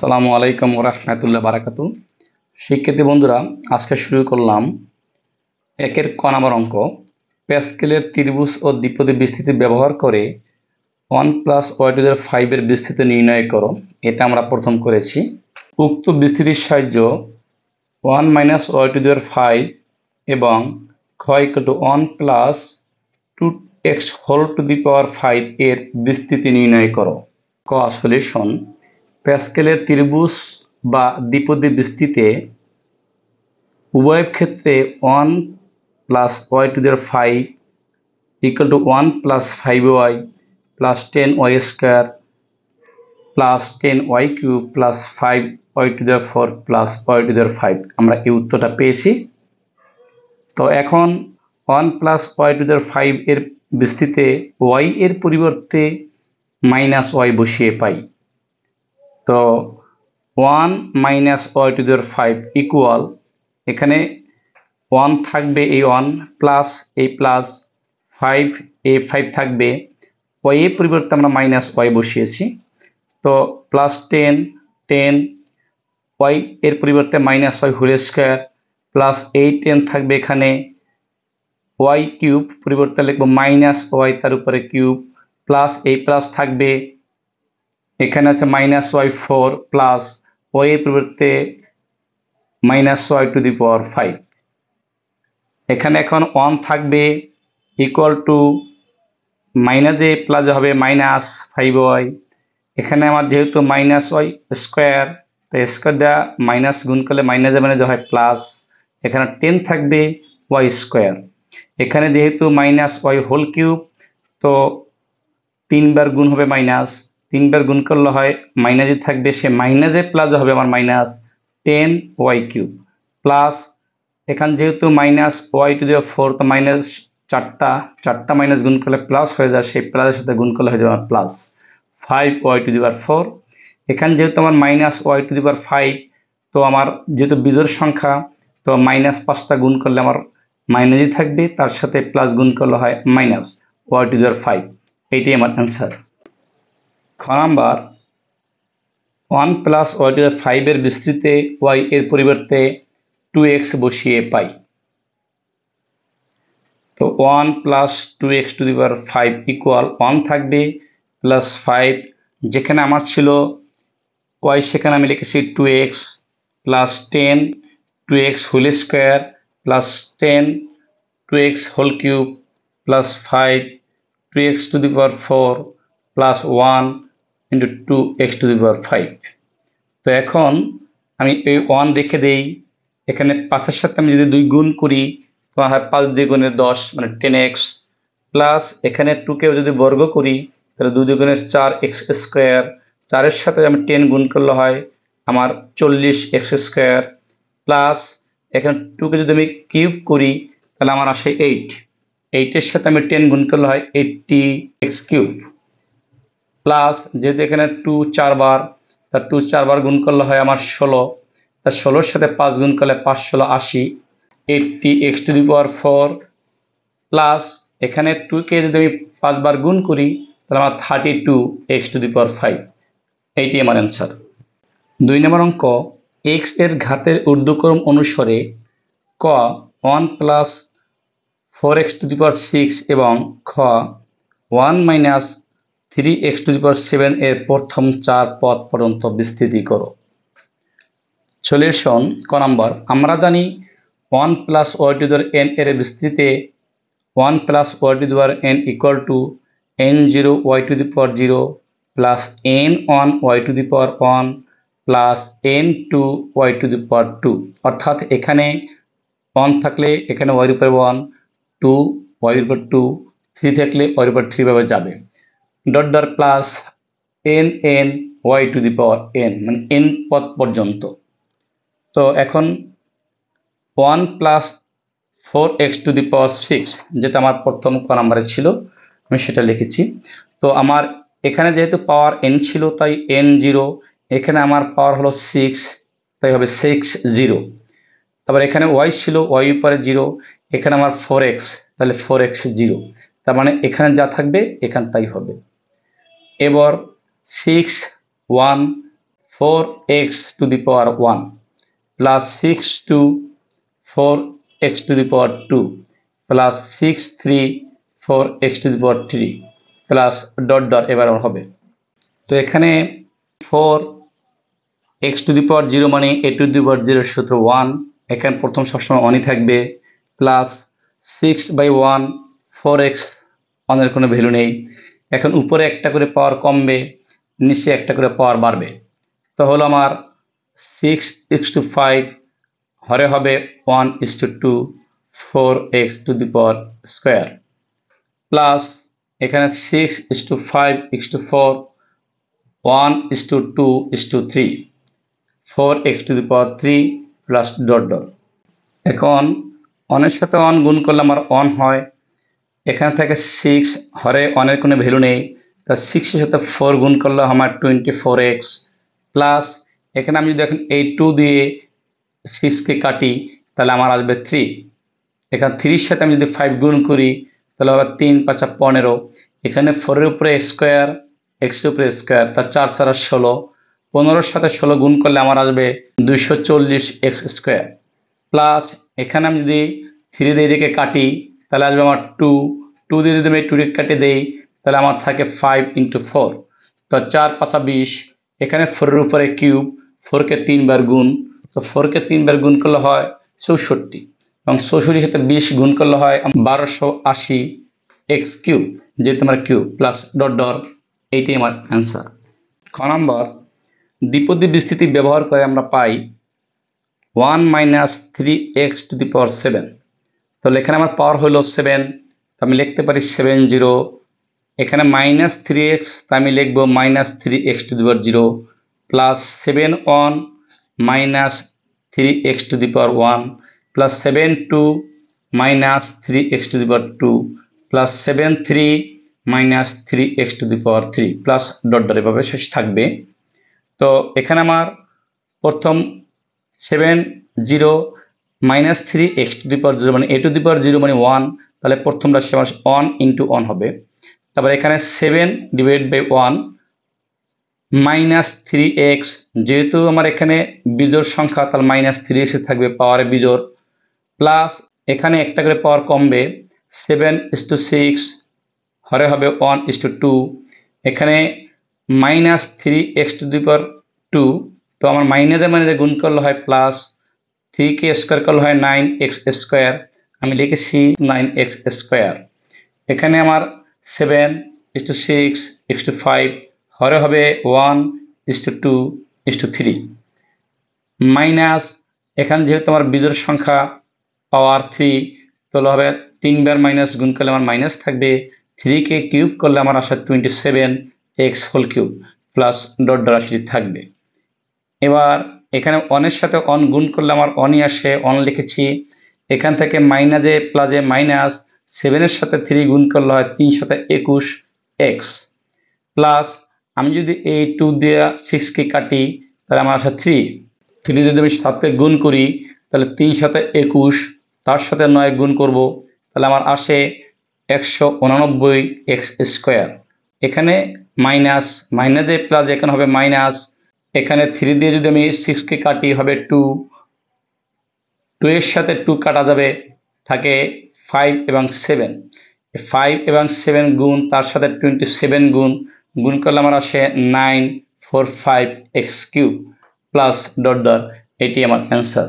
আসসালামু আলাইকুম ওয়া রাহমাতুল্লাহি ওয়া বারাকাতুহু। শিক্ষার্থী বন্ধুরা, আজকে শুরু করলাম একের ক নম্বর অঙ্ক। প্যাসকেলের ত্রিভুজ ও দ্বিপদী বিস্তৃতি ব্যবহার করে 1+y⁵ এর বিস্তৃতি নির্ণয় করো। এটা আমরা প্রথম করেছি। উক্ত বিস্তৃতির সাহায্য 1 - y⁵ এবং খ = 1+2x⁵ এর বিস্তৃতি নির্ণয় করো। ক সলিউশন। প্যাসকেলের ত্রিভুজ বা দ্বিপদী বিস্তৃতিতে উভয় ক্ষেত্রে 1+y⁵ = 1+5y + 10y² + 10y³ + 5y⁴ + y⁵ আমরা এই উত্তরটা পেয়েছি। তো এখন 1+y⁵ এর বিস্তৃতিতে y এর পরিবর্তে -y বসিয়ে পাই। তো 1 - y⁵ ইকুয়াল, এখানে 1 থাকবে, এই 1 প্লাস এই প্লাস 5, এই 5 থাকবে, y এর পরিবর্তে আমরা -y বসিয়েছি। তো +10 10 y এর পরিবর্তে -y² প্লাস 8 থাকবে, এখানে y³ পরিবর্তে লিখব -y তার উপরে কিউব প্লাস এই প্লাস থাকবে, এখানে আছে -y4 প্লাস y এর পরিবর্তে -y⁵। এখানে এখন 1 থাকবে ইকুয়াল টু মাইনাসে প্লাসে হবে -5y। এখানে আমার যেহেতু -y², তাই স্কোয়ার দেওয়া মাইনাস গুণ করলে মাইনাসে হয় প্লাস, এখানে 10 থাকবে y²। এখানে যেহেতু -y⁵, তো 3 বার গুণ হবে মাইনাস, 3 বার গুণ করলে হয় মাইনাসে থাকবে, সে মাইনাসে প্লাসে হবে আমার -10y³ প্লাস, এখানে যেহেতু -y⁴, তো মাইনাস 4টা মাইনাস গুণ করলে প্লাস হয়ে যায়, সেই প্লাসের সাথে গুণ করলে হয়ে যাবে আমার প্লাস 5y⁴। এখানে যেহেতু আমার -y⁵, তো আমার যেহেতু বিজোড় সংখ্যা, তো -5টা গুণ করলে আমার মাইনাসই থাকবে, তার সাথে প্লাস গুণ করলে হয় -y⁵। এইটাই আমার অ্যান্সার। খ নাম্বার, 1+y⁵ এর বিস্তৃতিতে y এর পরিবর্তে 2x বসিয়ে পাই। তো 1+2x⁵ ইকুয়াল 1 থাকবে প্লাস 5, যেখানে আমার ছিল y সেখানে আমি লিখেছি 2x plus 10 2x² plus 10 2x³ plus 5 2x⁴ plus 1 × 2x⁵। তো এখন আমি এই 1 রেখে দেই, এখানে 5-এর সাথে আমি যদি 2 গুণ করি, তো হয় 5 × 2 = 10 মানে 10x প্লাস, এখানে 2কেও যদি বর্গ করি তাহলে 2 × 2 = 4x², 4-এর সাথে আমি 10 গুণ করলে হয় আমার 40x² প্লাস, এখানে 2কে যদি আমি কিউব করি তাহলে আমার আসে 8-এর সাথে আমি 10 গুণ করলে হয় 80x³ প্লাস, যেহেতু এখানে 2 4 বার, তা 2 4 বার গুণ করলে হয় আমার 16, তা 16-এর সাথে 5 গুণ করলে 5 16 80 80x⁴ প্লাস, এখানে 2কে যদি আমি 5 বার গুণ করি তাহলে আমার 32x⁵। এইটি আমার অ্যান্সার। 2 নম্বর অঙ্ক, x এর ঘাতের ঊর্ধ্বক্রম অনুসারে ক 1+4x⁶ এবং খ 1 - 3x⁷ এর প্রথম 4 পদ পর্যন্ত বিস্তৃতি করো। সলিউশন। ক নাম্বার, আমরা জানি 1+y⁴n এর বিস্তৃতিতে 1+y⁴n equal to n0y⁴0 plus n1y⁴1 plus n2y⁴2, অর্থাৎ এখানে 1 থাকলে এখানে y⁴1, 2 y⁴2, 3 থাকলে y⁴3 ভাবে যাবে, dot dot plus n y⁴n, মানে n পদ পর্যন্ত। তো এখন 1+4x⁶, যেটা আমার প্রথম ক নাম্বারে ছিল, আমি সেটা লিখেছি। তো আমার এখানে যেহেতু পাওয়ার n ছিল তাই n0, এখানে আমার পাওয়ার হলো 6, তাই হবে 60। তারপর এখানে y ছিল, y উপরে 0, এখানে আমার 4x, তাহলে 4x0, তার মানে এখানে যা থাকবে এখানে তাই হবে। এবার 6 1 4x to the power 1 plus 6 to 4x to the power 2 plus 6 3 4x to the power 3 plus dot dot এবার হবে। তো এখানে 4x to the power 0 মানে a to the power 0 সূত্র 1, এখানে প্রথম সবসময় 1ই থাকবে, প্লাস 6/1 4x, অনের কোনো ভ্যালু নেই। এখন উপরে একটা করে পাওয়ার কমবে, নিচে একটা করে পাওয়ার বাড়বে। তো হলো আমার 6:5 হরে হবে 1:2 4x to the power square, plus এখানে 6:5:4 1:2:3 4x to the power 3 plus dot dot. এখন অনের সাথে 1 গুণ করলে আমার 1 হয়, এখানে থেকে 6 হরে অনের কোনো ভ্যালু নেই, তা 6 এর সাথে 4 গুণ করলে আমার 24x, প্লাস এখানে আমি যদি এখন এই 2 দিয়ে 6কে কাটি তাহলে আমার আসবে 3, এখানে 3 এর সাথে আমি যদি 5 গুণ করি তাহলে হবে 3 × 5 = 15, এখানে 4 এর উপরে স্কোয়ার x এর উপরে স্কোয়ার, তার 4 × 4 = 16, 15 এর সাথে 16 গুণ করলে আমার আসবে 240x স্কোয়ার, প্লাস এখানে আমি যদি 3 দিয়ে এটাকে কাটি তাহলে আসবে আমার 2 দিয়ে যদি আমি 2 কে কেটে দেই তাহলে আমার থাকে 5 × 4, তো 4 × 5 = 20, এখানে 4 এর উপরে কিউব, 4 কে 3 বার গুণ, তো 4 কে 3 বার গুণ করলে হয় 64, এবং 64 সাথে 20 গুণ করলে হয় 1280x কিউব, যেহেতু আমার কিউব, প্লাস ডট ডট, এইটাই আমার অ্যান্সার। খ নম্বর, দ্বিপদী বিস্তৃতি ব্যবহার করে আমরা পাই 1 - 3x to the power 7, তাহলে এখানে আমার পাওয়ার হলো 7, তো আমি লিখতে পারি 70, এখানে -3x, তা আমি লিখব -3x to the power 0, plus 7 -3x to the power 1 plus 7 -3x to the power 2 plus 7 -3x to the power 3 plus dot dot এভাবে শেষ থাকবে। তো এখানে আমার প্রথম 70 -3x to the power 0 মানে a to the power 0 মানে 1, তাহলে প্রথম রাশি আমার 1 × 1 হবে। তারপর এখানে 7/1 -3x, যেহেতু আমার এখানে বিজোড় সংখ্যা তাহলে -3x থাকবে, পাওয়ারে বিজোড়, প্লাস এখানে একটা করে পাওয়ার কমবে, 7:6 হরে হবে 1:2, এখানে -3x to the power 2, তো আমার মাইনাসে গুণ করলে হয় প্লাস, 3 কে স্কোয়ার করলে হয় 9x স্কোয়ার, আমি লিখেছি 9x স্কোয়ার। এখানে আমার 7:6:5 হরে হবে 1:2:3, মাইনাস এখানে যেহেতু আমার বিজোড় সংখ্যা পাওয়ার 3, তাহলে হবে 3 বার মাইনাস গুণ করলে আমার মাইনাস থাকবে, 3 কে কিউব করলে আমার আসে 27x whole cube, plus dot dot রাশি থাকবে। এবার এখানে 1 এর সাথে 1 গুণ করলে আমার 1ই আসে, 1 লিখেছি, এখান থেকে মাইনাসে প্লাসে মাইনাস, 7 এর সাথে 3 গুণ করলে হয় 3 × 21x, প্লাস আমি যদি এই 2 দিয়ে 6 কে কাটি তাহলে আমার আসে 3 যদি আমি 7 কে গুণ করি তাহলে 3 × 21, তার সাথে 9 গুণ করব, তাহলে আমার আসে 189x স্কোয়ার। এখানে মাইনাসে প্লাস, এখানে হবে মাইনাস, এখানে 3 দিয়ে যদি আমি 6 কে কাটি হবে 2 এর সাথে 2 কাটা যাবে, থাকে 5 এবং 7, 5 এবং 7 গুণ, তার সাথে 27 গুণ করলে আমার আসে 945x cube plus dot dot, এটি আমার অ্যান্সার।